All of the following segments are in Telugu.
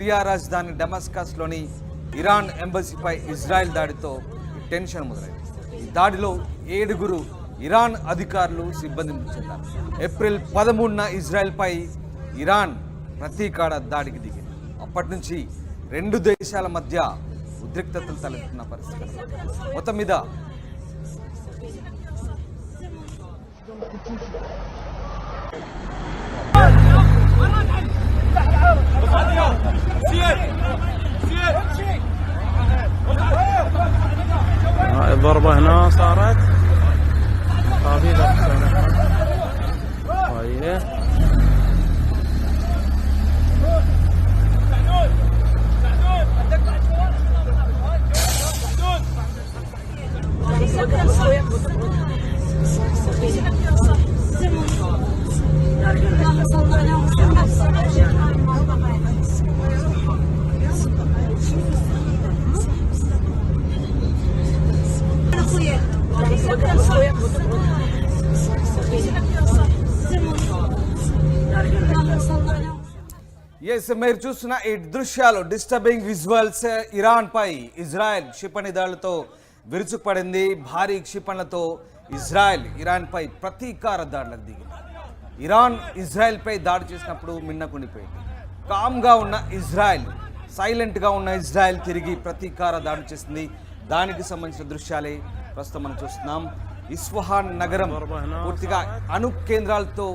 సిరియా రాజధాని డమస్కస్లోని ఇరాన్ ఎంబసీపై ఇజ్రాయెల్ దాడితో టెన్షన్ మొదలైంది. ఈ దాడిలో 7 ఇరాన్ అధికారులు సిబ్బంది మృతి చెందారు. ఏప్రిల్ 13న ఇజ్రాయెల్పై ఇరాన్ ప్రతీకార దాడికి దిగింది. అప్పటి నుంచి 2 దేశాల మధ్య ఉద్రిక్తతలు తలెత్తున్న పరిస్థితి. మొత్తం మీద الضربة هنا صارت قابلة طيب మీరు చూస్తున్న ఈ దృశ్యాలు డిస్టర్బింగ్ విజువల్స్. ఇరాన్ పై ఇజ్రాయెల్ క్షిపణి దాడులతో విరుచుకుపడింది. భారీ క్షిపణులతో ఇజ్రాయెల్ ఇరాన్ పై ప్రతీకార దాడులకు దిగింది. ఇరాన్ ఇజ్రాయెల్ పై దాడి చేసినప్పుడు మిన్నకుండిపోయింది. కామ్గా ఉన్న ఇజ్రాయెల్, సైలెంట్గా ఉన్న ఇజ్రాయెల్ తిరిగి ప్రతీకార దాడి చేసింది. దానికి సంబంధించిన దృశ్యాలే ప్రస్తుతం మనం చూస్తున్నాం. ఇస్ఫహాన్ నగరం పూర్తిగా అణు కేంద్రాలతో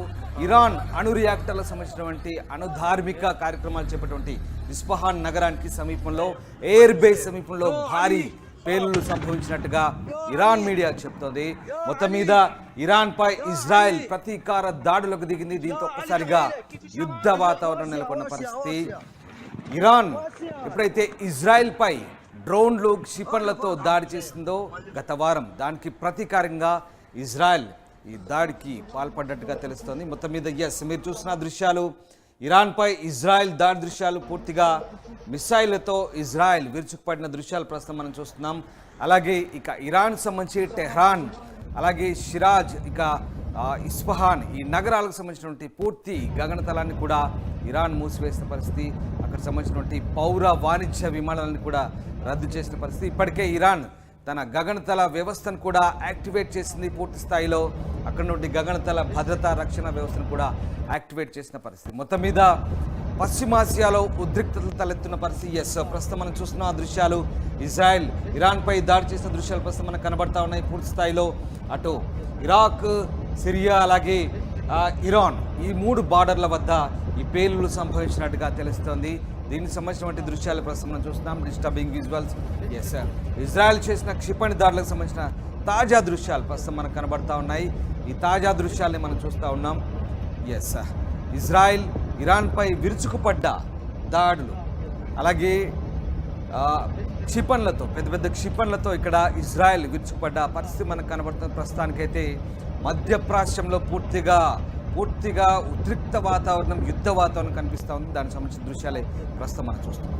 ఇరాన్ అణు రియాక్టర్లకు సంబంధించినటువంటి అణుధార్మిక కార్యక్రమాలు చేపట్టినటువంటి ఇస్ఫహాన్ నగరానికి సమీపంలో ఎయిర్ బేస్ సమీపంలో భారీ పేలుళ్లు సంభవించినట్టుగా ఇరాన్ మీడియా చెప్తోంది. మొత్తం మీద ఇరాన్ పై ఇజ్రాయెల్ ప్రతీకార దాడులకు దిగింది. దీంతో ఒక్కసారిగా యుద్ధ వాతావరణం నెలకొన్న పరిస్థితి. ఇరాన్ ఎప్పుడైతే ఇజ్రాయెల్ పై డ్రోన్లు క్షిపణులతో దాడి చేసిందో గత వారం, దానికి ప్రతీకారంగా ఇజ్రాయెల్ ఈ దాడికి పాల్పడ్డట్టుగా తెలుస్తోంది. మొత్తం మీద మీరు చూసిన దృశ్యాలు, ఇరాన్పై ఇజ్రాయెల్ దాడి దృశ్యాలు, పూర్తిగా మిసైళ్లతో ఇజ్రాయెల్ విరుచుకుపడిన దృశ్యాలు ప్రస్తుతం మనం చూస్తున్నాం. అలాగే ఇక ఇరాన్ సంబంధించి టెహ్రాన్, అలాగే షిరాజ్, ఇక ఇస్ఫహాన్ ఈ నగరాలకు సంబంధించినటువంటి పూర్తి గగనతలాన్ని కూడా ఇరాన్ మూసివేసిన పరిస్థితి. అక్కడ సంబంధించినటువంటి పౌర వాణిజ్య విమానాలను కూడా రద్దు చేసిన పరిస్థితి. ఇప్పటికే ఇరాన్ తన గగనతల వ్యవస్థను కూడా యాక్టివేట్ చేసింది పూర్తి స్థాయిలో. అక్కడ నుండి గగనతల భద్రతా రక్షణ వ్యవస్థను కూడా యాక్టివేట్ చేసిన పరిస్థితి. మొత్తం మీద పశ్చిమాసియాలో ఉద్రిక్తతలు తలెత్తున్న పరిస్థితి. ప్రస్తుతం మనం చూస్తున్న దృశ్యాలు, ఇజ్రాయెల్ ఇరాన్పై దాడి చేసిన దృశ్యాలు ప్రస్తుతం మనకు కనబడతా ఉన్నాయి. పూర్తి స్థాయిలో అటు ఇరాక్, సిరియా, అలాగే ఇరాన్ ఈ 3 బార్డర్ల వద్ద ఈ పేలుళ్లు సంభవించినట్టుగా తెలుస్తోంది. దీనికి సంబంధించినటువంటి దృశ్యాలు ప్రస్తుతం మనం చూస్తున్నాం. Disturbing visuals. ఇజ్రాయెల్ చేసిన క్షిపణి దాడులకు సంబంధించిన తాజా దృశ్యాలు ప్రస్తుతం మనకు కనబడతా ఉన్నాయి. ఈ తాజా దృశ్యాల్ని మనం చూస్తూ ఉన్నాం. ఇజ్రాయెల్ ఇరాన్పై విరుచుకుపడ్డ దాడులు, అలాగే క్షిపణులతో, పెద్ద పెద్ద క్షిపణులతో ఇక్కడ ఇజ్రాయెల్ విరుచుకుపడ్డ పరిస్థితి మనకు కనబడుతున్న. ప్రస్తుతానికైతే మధ్యప్రాచ్యంలో పూర్తిగా ఉద్రిక్త వాతావరణం, యుద్ధ వాతావరణం కనిపిస్తూ ఉంది. దానికి సంబంధించిన దృశ్యాలే ప్రస్తుతం మనం చూస్తున్నాం.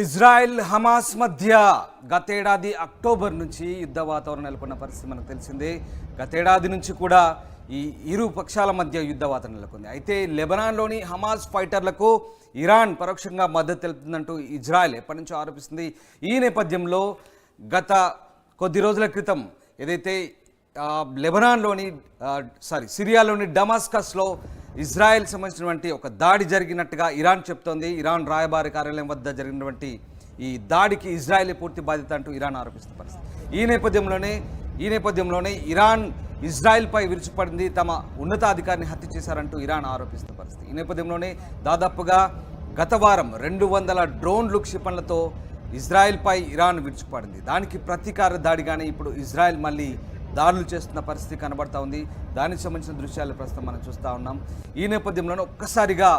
ఇజ్రాయెల్ హమాస్ మధ్య గతేడాది అక్టోబర్ నుంచి యుద్ధ వాతావరణం నెలకొన్న పరిస్థితి మనకు తెలిసిందే. గతేడాది నుంచి కూడా ఈ ఇరు పక్షాల మధ్య యుద్ధ వాతావరణం నెలకొంది. అయితే లెబనాన్లోని హమాస్ ఫైటర్లకు ఇరాన్ పరోక్షంగా మద్దతు తెలుపుతుందంటూ ఇజ్రాయెల్ ఎప్పటి నుంచో ఆరోపిస్తుంది. ఈ నేపథ్యంలో గత కొద్ది రోజుల క్రితం ఏదైతే సిరియాలోని డమాస్కస్లో ఇజ్రాయెల్ సంబంధించినటువంటి ఒక దాడి జరిగినట్టుగా ఇరాన్ చెప్తోంది. ఇరాన్ రాయబారి కార్యాలయం వద్ద జరిగినటువంటి ఈ దాడికి ఇజ్రాయెలే పూర్తి బాధ్యత అంటూ ఇరాన్ ఆరోపిస్తున్న పరిస్థితి. ఈ నేపథ్యంలోనే ఇరాన్ ఇజ్రాయెల్పై విరుచుపడింది, తమ ఉన్నతాధికారిని హత్య చేశారంటూ ఇరాన్ ఆరోపిస్తున్న పరిస్థితి. ఈ నేపథ్యంలోనే దాదాపుగా గత వారం 200 డ్రోన్లు క్షిపణులతో ఇజ్రాయెల్పై ఇరాన్ విరుచుకుపడింది. దానికి ప్రతీకార దాడిగానే ఇప్పుడు ఇజ్రాయెల్ మళ్ళీ దాడులు చేస్తున్న పరిస్థితి కనబడతా ఉంది. దానికి సంబంధించిన దృశ్యాలు ప్రస్తుతం మనం చూస్తూ ఉన్నాం. ఈ నేపథ్యంలోనే ఒక్కసారిగా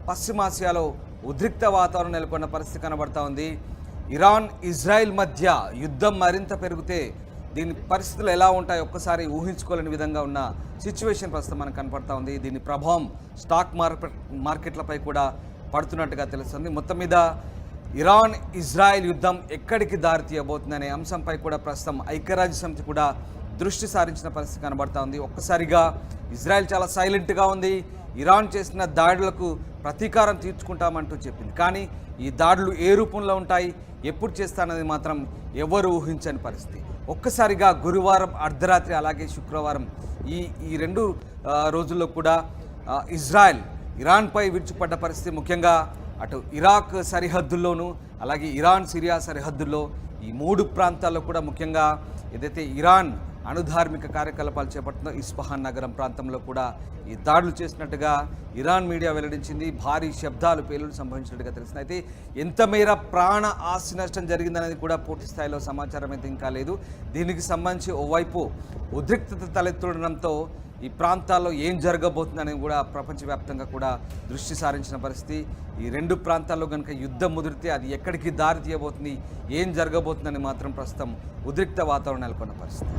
పశ్చిమాసియాలో ఉద్రిక్త వాతావరణం నెలకొన్న పరిస్థితి కనబడతా ఉంది. ఇరాన్ ఇజ్రాయెల్ మధ్య యుద్ధం మరింత పెరిగితే దీని పరిస్థితులు ఎలా ఉంటాయో ఒక్కసారి ఊహించుకోలేని విధంగా ఉన్న సిచ్యువేషన్ ప్రస్తుతం మనకు కనపడతా ఉంది. దీని ప్రభావం స్టాక్ మార్కెట్లపై కూడా పడుతున్నట్టుగా తెలుస్తుంది. మొత్తం మీద ఇరాన్ ఇజ్రాయెల్ యుద్ధం ఎక్కడికి దారి తీయబోతుందనే అంశంపై కూడా ప్రస్తుతం ఐక్యరాజ్య సమితి కూడా దృష్టి సారించిన పరిస్థితి కనబడతా ఉంది. ఒక్కసారిగా ఇజ్రాయెల్ చాలా సైలెంట్గా ఉంది. ఇరాన్ చేసిన దాడులకు ప్రతీకారం తీర్చుకుంటామంటూ చెప్పింది. కానీ ఈ దాడులు ఏ రూపంలో ఉంటాయి, ఎప్పుడు చేస్తానది మాత్రం ఎవరు ఊహించని పరిస్థితి. ఒక్కసారిగా గురువారం అర్ధరాత్రి అలాగే శుక్రవారం ఈ 2 రోజుల్లో కూడా ఇజ్రాయెల్ ఇరాన్పై విరుచుపడ్డ పరిస్థితి. ముఖ్యంగా అటు ఇరాక్ సరిహద్దుల్లోనూ అలాగే ఇరాన్ సిరియా సరిహద్దుల్లో ఈ 3 ప్రాంతాల్లో కూడా ముఖ్యంగా ఏదైతే ఇరాన్ అణుధార్మిక కార్యకలాపాలు చేపడుతుందో ఇస్ఫహాన్ నగరం ప్రాంతంలో కూడా ఈ దాడులు చేసినట్టుగా ఇరాన్ మీడియా వెల్లడించింది. భారీ శబ్దాలు పేలుడు సంభవించినట్టుగా తెలిసింది. అయితే ఎంత మేర ప్రాణ ఆస్తి నష్టం జరిగిందనేది కూడా పూర్తి స్థాయిలో సమాచారం అయితే ఇంకా లేదు. దీనికి సంబంధించి ఓవైపు ఉద్రిక్తత తలెత్తుండడంతో ఈ ప్రాంతాల్లో ఏం జరగబోతుందని కూడా ప్రపంచవ్యాప్తంగా కూడా దృష్టి సారించిన పరిస్థితి. ఈ 2 ప్రాంతాల్లో కనుక యుద్ధం ముదిరితే అది ఎక్కడికి దారి తీయబోతుంది, ఏం జరగబోతుందని మాత్రం ప్రస్తుతం ఉద్రిక్త వాతావరణం నెలకొన్న పరిస్థితి.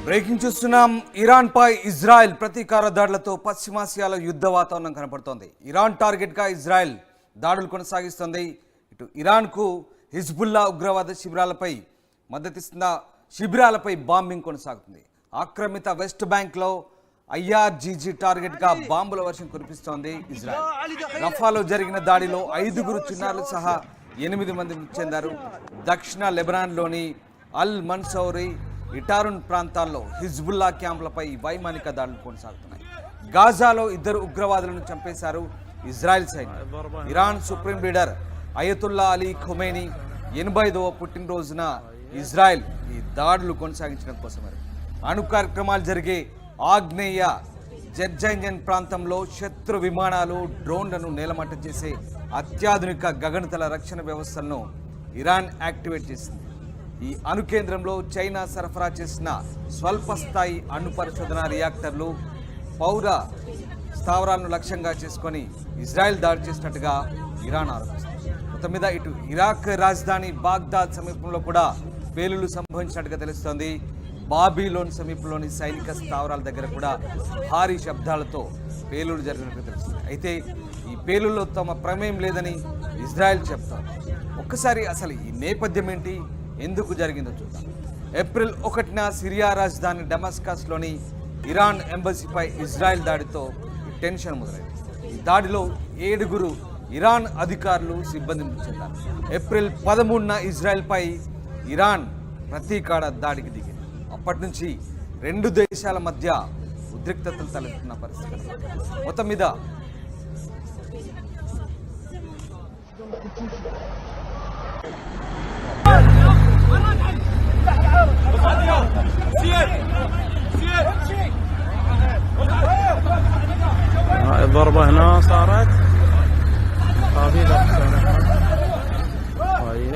బ్రేకింగ్ చూస్తున్నాం. ఇరాన్పై ఇజ్రాయెల్ ప్రతీకార దాడులతో పశ్చిమాసియాలో యుద్ధ వాతావరణం కనపడుతోంది. ఇరాన్ టార్గెట్గా ఇజ్రాయెల్ దాడులు కొనసాగిస్తోంది. ఇటు ఇరాన్కు హిజ్బుల్లా ఉగ్రవాద శిబిరాలపై మద్దతిస్తున్న శిబిరాలపై బాంబింగ్ కొనసాగుతుంది. ఆక్రమిత వెస్ట్ బ్యాంక్లో IRGC టార్గెట్గా బాంబుల వర్షం కురిపిస్తోంది ఇజ్రాయెల్. రఫాలో జరిగిన దాడిలో 5 చిన్నారులు సహా 8 మంది మృతి చెందారు. దక్షిణ లెబనాన్లోని అల్ మన్సౌరి ఇటారున్ ప్రాంతాల్లో హిజ్బుల్లా క్యాంపులపై వైమానిక దాడులు కొనసాగుతున్నాయి. గాజాలో 2 ఉగ్రవాదులను చంపేశారు ఇజ్రాయెల్ సైన్యం. Iran supreme leader Ayatollah Ali Khamenei 85వ పుట్టినరోజున ఇజ్రాయెల్ ఈ దాడులు కొనసాగించడం కోసమే అణు కార్యక్రమాలు జరిగే ఆగ్నేయ జెర్జైన్ ప్రాంతంలో శత్రు విమానాలు డ్రోన్లను నేలమట్టం చేసే అత్యాధునిక గగనతల రక్షణ వ్యవస్థలను ఇరాన్ యాక్టివేట్ చేసింది. ఈ అణు కేంద్రంలో చైనా సరఫరా చేసిన స్వల్ప స్థాయి అణు పరిశోధన రియాక్టర్లు పౌర స్థావరాలను లక్ష్యంగా చేసుకొని ఇజ్రాయెల్ దాడి చేసినట్టుగా ఇరాన్ ఆరోపిస్తుంది. మొత్తం మీద ఇటు ఇరాక్ రాజధాని బాగ్దాద్ సమీపంలో కూడా పేలుళ్లు సంభవించినట్టుగా తెలుస్తోంది. బాబీలోన్ సమీపంలోని సైనిక స్థావరాల దగ్గర కూడా భారీ శబ్దాలతో పేలుళ్లు జరిగినట్టుగా తెలుస్తుంది. అయితే ఈ పేలుల్లో తమ ప్రమేయం లేదని ఇజ్రాయెల్ చెప్తారు. ఒక్కసారి అసలు ఈ నేపథ్యం ఏంటి, ఎందుకు జరిగిందో చూద్దాం. ఏప్రిల్ 1న సిరియా రాజధాని డమస్కస్లోని ఇరాన్ ఎంబసీపై ఇజ్రాయెల్ దాడితో టెన్షన్ మొదలైంది. ఈ దాడిలో 7 ఇరాన్ అధికారులు సిబ్బంది మృతి చెందారు. ఏప్రిల్ 13న ఇజ్రాయెల్పై ఇరాన్ ప్రతీకార దాడికి దిగింది. అప్పటి నుంచి 2 దేశాల మధ్య ఉద్రిక్తతలు తలెత్తున్న పరిస్థితి. మొత్తం మీద الضربة هنا صارت قابلة طيب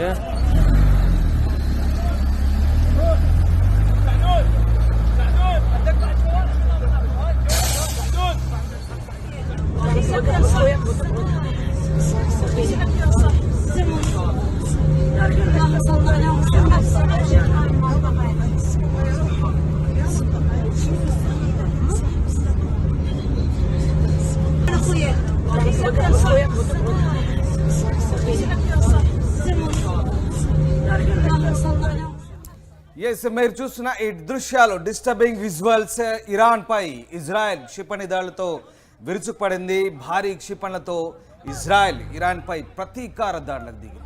మీరు చూస్తున్న ఈ దృశ్యాలు డిస్టర్బింగ్ విజువల్స్ ఇరాన్ పై ఇజ్రాయెల్ క్షిపణి దాడులతో విరుచుకుపడింది. భారీ క్షిపణులతో ఇజ్రాయెల్ ఇరాన్ పై ప్రతీకార దాడులకు దిగింది.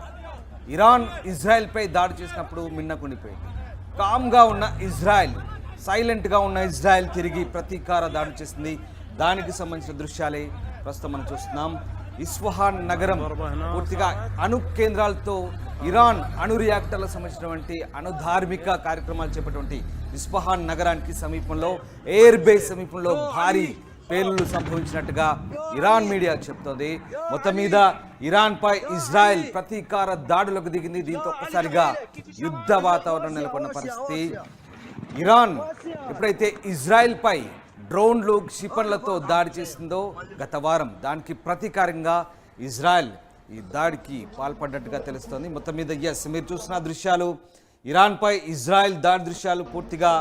ఇరాన్ ఇజ్రాయెల్ పై దాడి చేసినప్పుడు మిన్నకుండిపోయింది. కామ్గా ఉన్న ఇజ్రాయెల్, సైలెంట్గా ఉన్న ఇజ్రాయెల్ తిరిగి ప్రతీకార దాడి చేసింది. దానికి సంబంధించిన దృశ్యాలే ప్రస్తుతం మనం చూస్తున్నాం. ఇస్ఫహాన్ నగరం పూర్తిగా అణు కేంద్రాలతో ఇరాన్ అణు రియాక్టర్లకు సంబంధించినటువంటి అణుధార్మిక కార్యక్రమాలు చేపట్టినటువంటి ఇస్ఫహాన్ నగరానికి సమీపంలో ఎయిర్ బేస్ సమీపంలో భారీ పేలుళ్లు సంభవించినట్టుగా ఇరాన్ మీడియా చెప్తోంది. మొత్తం మీద ఇరాన్ పై ఇజ్రాయెల్ ప్రతీకార దాడులకు దిగింది. దీంతో ఒక్కసారిగా యుద్ధ వాతావరణం నెలకొన్న పరిస్థితి. ఇరాన్ ఎప్పుడైతే ఇజ్రాయెల్ పై డ్రోన్లు క్షిపణులతో దాడి చేసిందో గత వారం, దానికి ప్రతీకారంగా ఇజ్రాయెల్ ఈ దాడికి పాల్పడ్డట్టుగా తెలుస్తోంది. మొత్తం మీద మీరు చూసిన దృశ్యాలు ఇరాన్పై ఇజ్రాయెల్ దాడి దృశ్యాలు, పూర్తిగా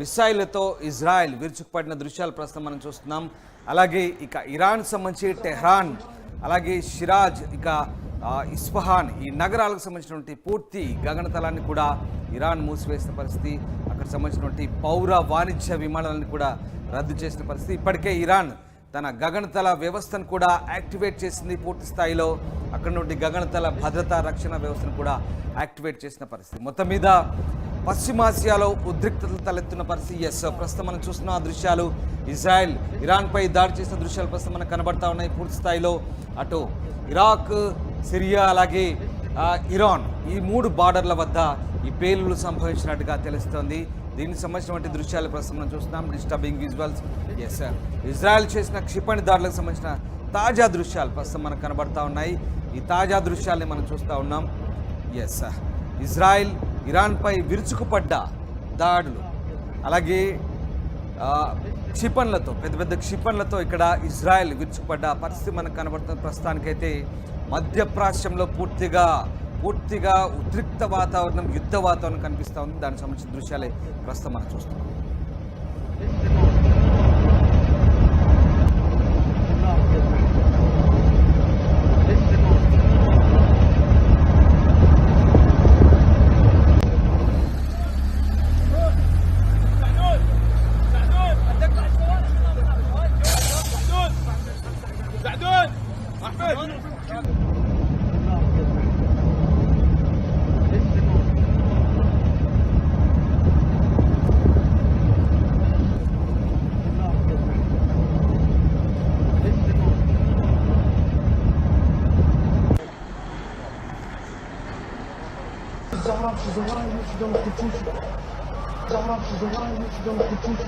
మిసైళ్లతో ఇజ్రాయెల్ విరుచుకుపడిన దృశ్యాలు ప్రస్తుతం మనం చూస్తున్నాం. అలాగే ఇక ఇరాన్ సంబంధించి టెహ్రాన్, అలాగే షిరాజ్, ఇక ఇస్ఫహాన్ ఈ నగరాలకు సంబంధించినటువంటి పూర్తి గగనతలాన్ని కూడా ఇరాన్ మూసివేసిన పరిస్థితి. అక్కడ సంబంధించినటువంటి పౌర వాణిజ్య విమానాలను కూడా రద్దు చేసిన పరిస్థితి. ఇప్పటికే ఇరాన్ తన గగనతల వ్యవస్థను కూడా యాక్టివేట్ చేసింది పూర్తి స్థాయిలో. అక్కడ నుండి గగనతల భద్రతా రక్షణ వ్యవస్థను కూడా యాక్టివేట్ చేసిన పరిస్థితి. మొత్తం మీద పశ్చిమాసియాలో ఉద్రిక్తతలు తలెత్తున్న పరిస్థితి. ప్రస్తుతం మనం చూస్తున్న దృశ్యాలు ఇజ్రాయెల్ ఇరాన్పై దాడి చేసిన దృశ్యాలు ప్రస్తుతం మనకు కనబడతా ఉన్నాయి. పూర్తి స్థాయిలో అటు ఇరాక్, సిరియా, అలాగే ఇరాన్ ఈ 3 బార్డర్ల వద్ద ఈ పేలుళ్లు సంభవించినట్టుగా తెలుస్తోంది. దీనికి సంబంధించినటువంటి దృశ్యాలు ప్రస్తుతం మనం చూస్తున్నాం. Disturbing visuals. ఇజ్రాయెల్ చేసిన క్షిపణి దాడులకు సంబంధించిన తాజా దృశ్యాలు ప్రస్తుతం మనకు కనబడతా ఉన్నాయి. ఈ తాజా దృశ్యాల్ని మనం చూస్తూ ఉన్నాం. ఇజ్రాయెల్ ఇరాన్పై విరుచుకుపడ్డ దాడులు, అలాగే క్షిపణులతో, పెద్ద పెద్ద క్షిపణులతో ఇక్కడ ఇజ్రాయెల్ విరుచుకుపడ్డ పరిస్థితి మనకు కనబడుతుంది. ప్రస్తుతానికైతే మధ్యప్రాచ్యంలో పూర్తిగా ఉద్రిక్త వాతావరణం, యుద్ధ వాతావరణం కనిపిస్తూ ఉంది. దానికి సంబంధించిన దృశ్యాలే ప్రస్తుతం మనం చూస్తున్నాం. Zahra yüzünden kurtulmuş. Zahra yüzünden kurtulmuş.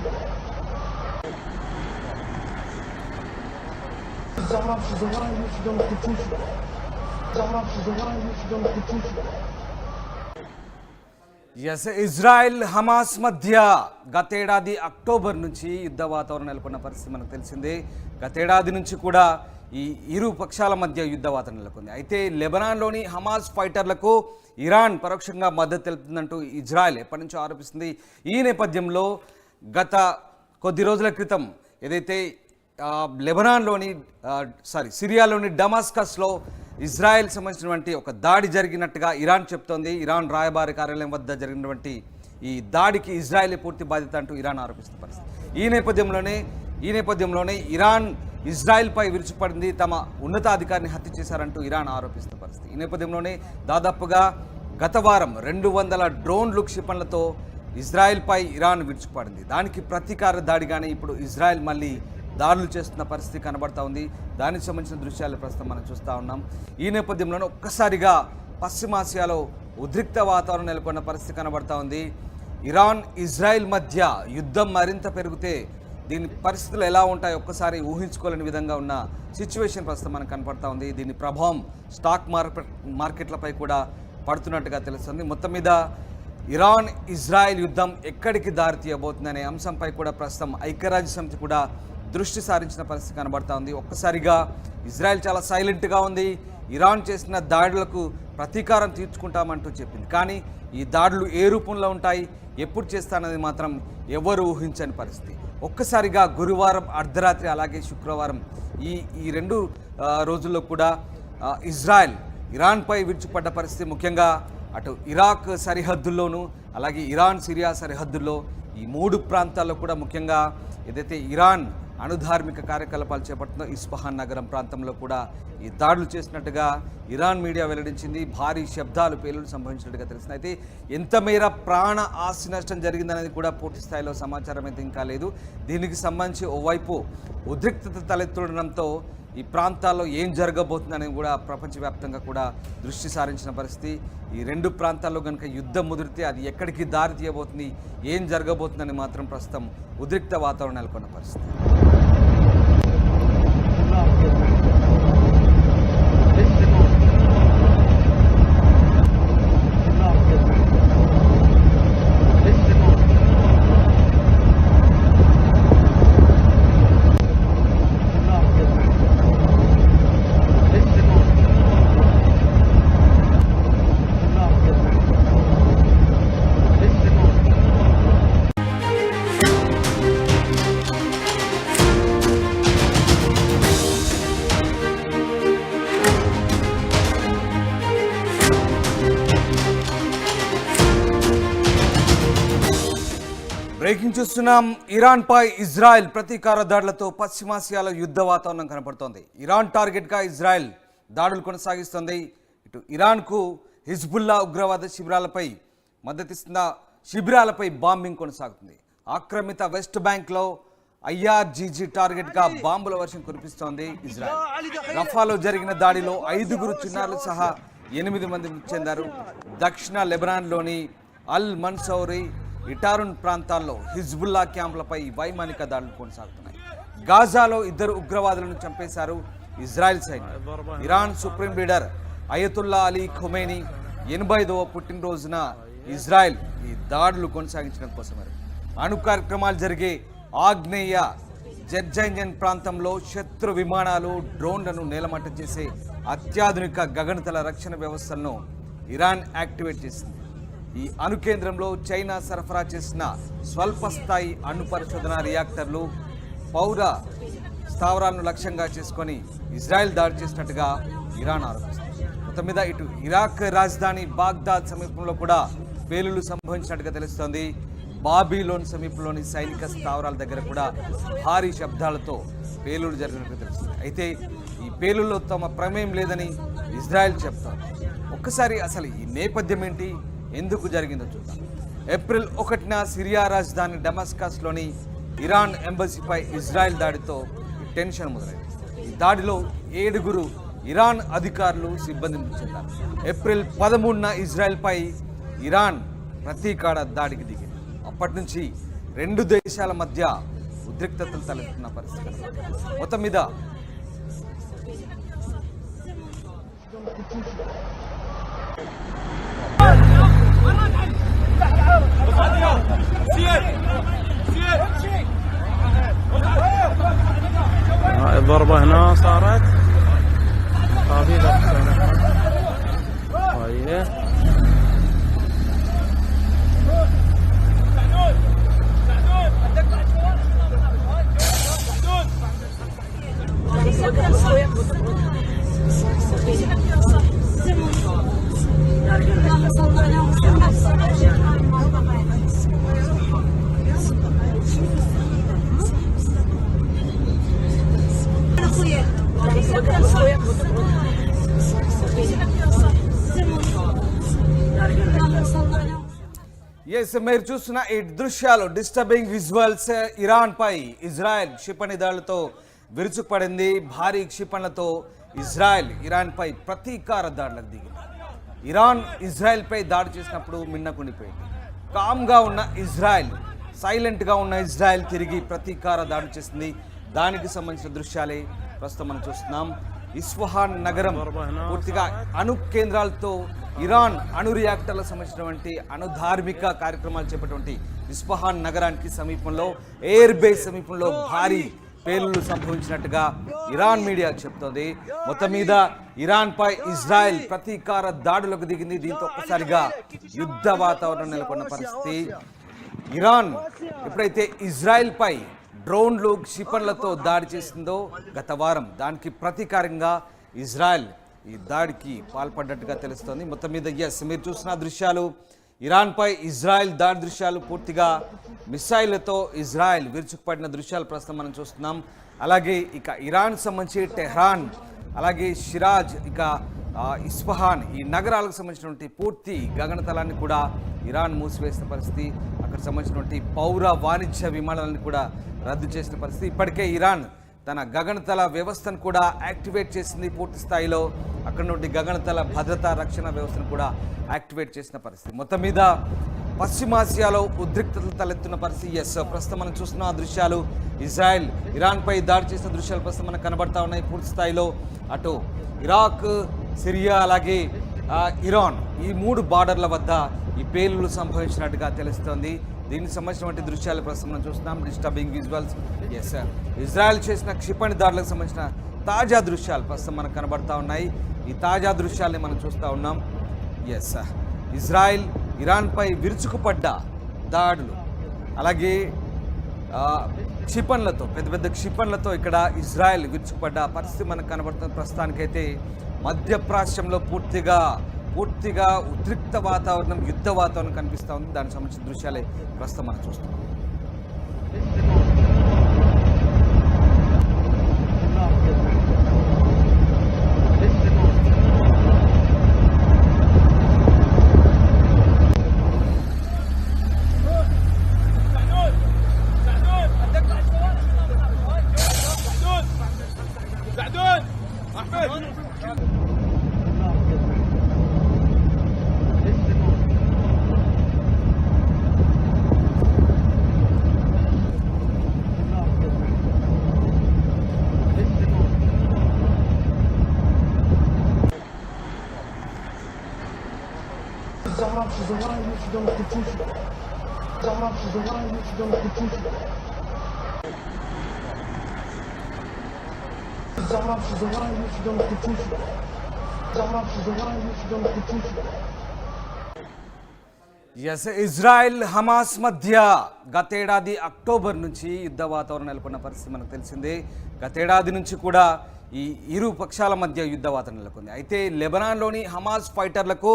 Zahra yüzünden kurtulmuş. Zahra yüzünden kurtulmuş. Israel Hamas మధ్య గతేడాది అక్టోబర్ నుంచి యుద్ధ వాతావరణం నెలకొన్న పరిస్థితి మనకు తెలిసిందే. గతేడాది నుంచి కూడా ఈ ఇరు పక్షాల మధ్య యుద్ధ వాతావరణం నెలకొంది. అయితే లెబనాన్లోని హమాస్ ఫైటర్లకు ఇరాన్ పరోక్షంగా మద్దతు తెలుపుతుందంటూ ఇజ్రాయెల్ ఎప్పటి నుంచో ఆరోపిస్తుంది. ఈ నేపథ్యంలో గత కొద్ది రోజుల క్రితం ఏదైతే సిరియాలోని డమాస్కస్లో ఇజ్రాయెల్ సంబంధించినటువంటి ఒక దాడి జరిగినట్టుగా ఇరాన్ చెప్తోంది. ఇరాన్ రాయబారి కార్యాలయం వద్ద జరిగినటువంటి ఈ దాడికి ఇజ్రాయెల్ పూర్తి బాధ్యత అంటూ ఇరాన్ ఆరోపిస్తున్న పరిస్థితి. ఈ నేపథ్యంలోనే ఇరాన్ ఇజ్రాయెల్పై విరుచుకుపడింది, తమ ఉన్నతాధికారిని హత్య చేశారంటూ ఇరాన్ ఆరోపిస్తున్న పరిస్థితి. ఈ నేపథ్యంలోనే దాదాపుగా గత వారం 200 డ్రోన్లు క్షిపణులతో ఇజ్రాయెల్పై ఇరాన్ విరుచుకుపడింది. దానికి ప్రతీకార దాడిగానే ఇప్పుడు ఇజ్రాయెల్ మళ్ళీ దాడులు చేస్తున్న పరిస్థితి కనబడతా ఉంది. దానికి సంబంధించిన దృశ్యాలు ప్రస్తుతం మనం చూస్తూ ఉన్నాం. ఈ నేపథ్యంలోనే ఒక్కసారిగా పశ్చిమాసియాలో ఉద్రిక్త వాతావరణం నెలకొన్న పరిస్థితి కనబడతా ఉంది. ఇరాన్ ఇజ్రాయెల్ మధ్య యుద్ధం మరింత పెరిగితే దీని పరిస్థితులు ఎలా ఉంటాయో ఒక్కసారి ఊహించుకోలేని విధంగా ఉన్న సిచ్యువేషన్ ప్రస్తుతం మనకు కనపడతా ఉంది. దీని ప్రభావం స్టాక్ మార్కెట్లపై కూడా పడుతున్నట్టుగా తెలుస్తుంది. మొత్తం మీద ఇరాన్ ఇజ్రాయెల్ యుద్ధం ఎక్కడికి దారి తీయబోతుందనే అంశంపై కూడా ప్రస్తుతం ఐక్యరాజ్య సమితి కూడా దృష్టి సారించిన పరిస్థితి కనబడతా ఉంది. ఒక్కసారిగా ఇజ్రాయెల్ చాలా సైలెంట్గా ఉంది. ఇరాన్ చేసిన దాడులకు ప్రతీకారం తీర్చుకుంటామంటూ చెప్పింది. కానీ ఈ దాడులు ఏ రూపంలో ఉంటాయి, ఎప్పుడు చేస్తానది మాత్రం ఎవరు ఊహించని పరిస్థితి. ఒక్కసారిగా గురువారం అర్ధరాత్రి, అలాగే శుక్రవారం ఈ 2 రోజుల్లో కూడా ఇజ్రాయెల్ ఇరాన్పై విరుచుకుపడ్డ పరిస్థితి. ముఖ్యంగా అటు ఇరాక్ సరిహద్దుల్లోనూ అలాగే ఇరాన్ సిరియా సరిహద్దుల్లో ఈ 3 ప్రాంతాల్లో కూడా ముఖ్యంగా ఏదైతే ఇరాన్ అణుధార్మిక కార్యకలాపాలు చేపడుతుందో ఇస్ఫహాన్ నగరం ప్రాంతంలో కూడా ఈ దాడులు చేసినట్టుగా ఇరాన్ మీడియా వెల్లడించింది. భారీ శబ్దాలు పేలుడు సంభవించినట్టుగా తెలిసింది. అయితే ఎంత మేర ప్రాణ ఆస్తి నష్టం జరిగిందనేది కూడా పూర్తి స్థాయిలో సమాచారం అయితే ఇంకా లేదు. దీనికి సంబంధించి ఓవైపు ఉద్రిక్తత తలెత్తుండడంతో ఈ ప్రాంతాల్లో ఏం జరగబోతుందని కూడా ప్రపంచవ్యాప్తంగా కూడా దృష్టి సారించిన పరిస్థితి. ఈ 2 ప్రాంతాల్లో కనుక యుద్ధం ముదిరితే అది ఎక్కడికి దారి తీయబోతుంది, ఏం జరగబోతుందని మాత్రం ప్రస్తుతం ఉద్రిక్త వాతావరణం నెలకొన్న పరిస్థితి. బ్రేకింగ్ చూస్తున్నాం. ఇరాన్పై ఇజ్రాయెల్ ప్రతీకార దాడులతో పశ్చిమాసియాలో యుద్ధ వాతావరణం కనపడుతోంది. ఇరాన్ టార్గెట్గా ఇజ్రాయెల్ దాడులు కొనసాగిస్తోంది. ఇటు ఇరాన్కు హిజ్బుల్లా ఉగ్రవాద శిబిరాలపై మద్దతిస్తున్న శిబిరాలపై బాంబింగ్ కొనసాగుతుంది. ఆక్రమిత వెస్ట్ బ్యాంక్లో IRGC టార్గెట్గా బాంబుల వర్షం కురిపిస్తోంది ఇజ్రాయెల్. రఫాలో జరిగిన దాడిలో 5 చిన్నారులు సహా 8 మంది మృతి చెందారు. దక్షిణ లెబనాన్లోని అల్ మన్సౌరి ఇటారున్ ప్రాంతాల్లో హిజ్బుల్లా క్యాంపులపై వైమానిక దాడులు కొనసాగుతున్నాయి. గాజాలో 2 ఉగ్రవాదులను చంపేశారు ఇజ్రాయెల్ సైన్యం. Iran supreme leader Ayatollah Ali Khamenei 85వ పుట్టినరోజున ఇజ్రాయెల్ ఈ దాడులు కొనసాగించడం కోసమే అణు కార్యక్రమాలు జరిగే ఆగ్నేయ జెర్జైన్ ప్రాంతంలో శత్రు విమానాలు, డ్రోన్లను నేలమట్టం చేసే అత్యాధునిక గగనతల రక్షణ వ్యవస్థలను ఇరాన్ యాక్టివేట్ చేసింది. ఈ అణు కేంద్రంలో చైనా సరఫరా చేసిన స్వల్ప స్థాయి అణు పరిశోధన రియాక్టర్లు, పౌర స్థావరాలను లక్ష్యంగా చేసుకొని ఇజ్రాయెల్ దాడి చేసినట్టుగా ఇరాన్ ఆరోపిస్తుంది. మొత్తం మీద ఇటు ఇరాక్ రాజధాని బాగ్దాద్ సమీపంలో కూడా పేలుళ్లు సంభవించినట్టుగా తెలుస్తోంది. బాబీలోన్ సమీపంలోని సైనిక స్థావరాల దగ్గర కూడా భారీ శబ్దాలతో పేలుళ్లు జరిగినట్టుగా తెలుస్తుంది. అయితే ఈ పేలుల్లో తమ ప్రమేయం లేదని ఇజ్రాయెల్ చెప్తోంది. ఒక్కసారి అసలు ఈ నేపథ్యం ఏంటి, ఎందుకు జరిగిందో చూద్దాం. ఏప్రిల్ 1న సిరియా రాజధాని డమస్కస్లోని ఇరాన్ ఎంబసీపై ఇజ్రాయెల్ దాడితో టెన్షన్ మొదలైంది. ఈ దాడిలో 7 ఇరాన్ అధికారులు, సిబ్బంది మృతి చెందారు. ఏప్రిల్ 13న ఇజ్రాయెల్పై ఇరాన్ ప్రతీకార దాడికి దిగింది. అప్పటి నుంచి 2 దేశాల మధ్య ఉద్రిక్తతలు తలెత్తున్న పరిస్థితి. మొత్తం మీద الضربة هنا صارت طبيب طيب మీరు చూస్తున్న ఈ దృశ్యాలు, డిస్టర్బింగ్ విజువల్స్. ఇరాన్పై ఇజ్రాయెల్ క్షిపణి దాడులతో విరుచుకుపడింది. భారీ క్షిపణులతో ఇజ్రాయెల్ ఇరాన్పై ప్రతీకార దాడులకు దిగింది. ఇరాన్ ఇజ్రాయెల్పై దాడి చేసినప్పుడు మిన్నకుండిపోయింది. కామ్గా ఉన్న ఇజ్రాయెల్, సైలెంట్గా ఉన్న ఇజ్రాయెల్ తిరిగి ప్రతీకార దాడి చేసింది. దానికి సంబంధించిన దృశ్యాలే ప్రస్తుతం మనం చూస్తున్నాం. ఇస్ఫహాన్ నగరం పూర్తిగా అణు కేంద్రాలతో ఇరాన్ అణు రియాక్టర్లకు సంబంధించినటువంటి అణుధార్మిక కార్యక్రమాలు చేపట్టినటువంటి ఇస్ఫహాన్ నగరానికి సమీపంలో, ఎయిర్ బేస్ సమీపంలో భారీ పేలుళ్లు సంభవించినట్టుగా ఇరాన్ మీడియా చెప్తోంది. మొత్తం మీద ఇరాన్పై ఇజ్రాయెల్ ప్రతీకార దాడులకు దిగింది. దీంతో ఒక్కసారిగా యుద్ధ వాతావరణం నెలకొన్న పరిస్థితి. ఇరాన్ ఎప్పుడైతే ఇజ్రాయెల్పై డ్రోన్లు, క్షిపణులతో దాడి చేసిందో గత వారం, దానికి ప్రతీకారంగా ఇజ్రాయెల్ ఈ దాడికి పాల్పడ్డట్టుగా తెలుస్తోంది. మొత్తం మీద ఎస్ మీరు చూసిన దృశ్యాలు ఇరాన్పై ఇజ్రాయెల్ దాడి దృశ్యాలు, పూర్తిగా మిసైళ్లతో ఇజ్రాయెల్ విరుచుకుపడిన దృశ్యాలు ప్రస్తుతం మనం చూస్తున్నాం. అలాగే ఇక ఇరాన్ సంబంధించి టెహ్రాన్, అలాగే షిరాజ్, ఇక ఇస్ఫహాన్ ఈ నగరాలకు సంబంధించినటువంటి పూర్తి గగనతలాన్ని కూడా ఇరాన్ మూసివేసిన పరిస్థితి. అక్కడ సంబంధించినటువంటి పౌర వాణిజ్య విమానాలను కూడా రద్దు చేసిన పరిస్థితి. ఇప్పటికే ఇరాన్ తన గగనతల వ్యవస్థను కూడా యాక్టివేట్ చేసింది పూర్తి స్థాయిలో. అక్కడ నుండి గగనతల భద్రతా రక్షణ వ్యవస్థను కూడా యాక్టివేట్ చేసిన పరిస్థితి. మొత్తం మీద పశ్చిమాసియాలో ఉద్రిక్తతలు తలెత్తున్న పరిస్థితి. ఎస్ ప్రస్తుతం మనం చూస్తున్న ఆ దృశ్యాలు ఇజ్రాయెల్ ఇరాన్పై దాడి చేసిన దృశ్యాలు ప్రస్తుతం మనకు కనబడతా ఉన్నాయి. పూర్తి స్థాయిలో అటు ఇరాక్, సిరియా, అలాగే ఇరాన్ ఈ 3 బార్డర్ల వద్ద ఈ పేలులు సంభవించినట్టుగా తెలుస్తోంది. దీనికి సంబంధించినటువంటి దృశ్యాలు ప్రస్తుతం మనం చూస్తున్నాం. Disturbing visuals. ఎస్ ఇజ్రాయెల్ చేసిన క్షిపణి దాడులకు సంబంధించిన తాజా దృశ్యాలు ప్రస్తుతం మనకు కనబడతా ఉన్నాయి. ఈ తాజా దృశ్యాల్ని మనం చూస్తూ ఉన్నాం. ఎస్ ఇజ్రాయెల్ ఇరాన్పై విరుచుకుపడ్డ దాడులు, అలాగే క్షిపణులతో పెద్ద పెద్ద క్షిపణులతో ఇక్కడ ఇజ్రాయెల్ విరుచుకుపడ్డ పరిస్థితి మనకు కనబడుతున్న. ప్రస్తుతానికైతే మధ్యప్రాచ్యంలో పూర్తిగా ఉద్రిక్త వాతావరణం, యుద్ధ వాతావరణం కనిపిస్తూ ఉంది. దానికి సంబంధించిన దృశ్యాలే ప్రస్తుతం మనం చూస్తున్నాం. Zahram się zawaraj, nie się do nas kurczusi. Zahram się zawaraj, nie się do nas kurczusi. Zahram się zawaraj, nie się do nas kurczusi. Zahram się zawaraj, nie się do nas kurczusi. ఎస్ ఇజ్రాయెల్ హమాస్ మధ్య గతేడాది అక్టోబర్ నుంచి యుద్ధ వాతావరణం నెలకొన్న పరిస్థితి మనకు తెలిసిందే. గతేడాది నుంచి కూడా ఈ ఇరు పక్షాల మధ్య యుద్ధ వాతావరణం నెలకొంది. అయితే లెబనాన్లోని హమాస్ ఫైటర్లకు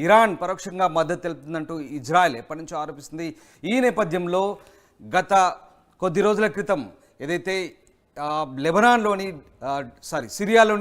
ఇరాన్ పరోక్షంగా మద్దతు తెలుపుతుందంటూ ఇజ్రాయెల్ ఎప్పటి నుంచో ఆరోపిస్తుంది. ఈ నేపథ్యంలో గత కొద్ది రోజుల క్రితం ఏదైతే లెబనాన్లోని సిరియాలోని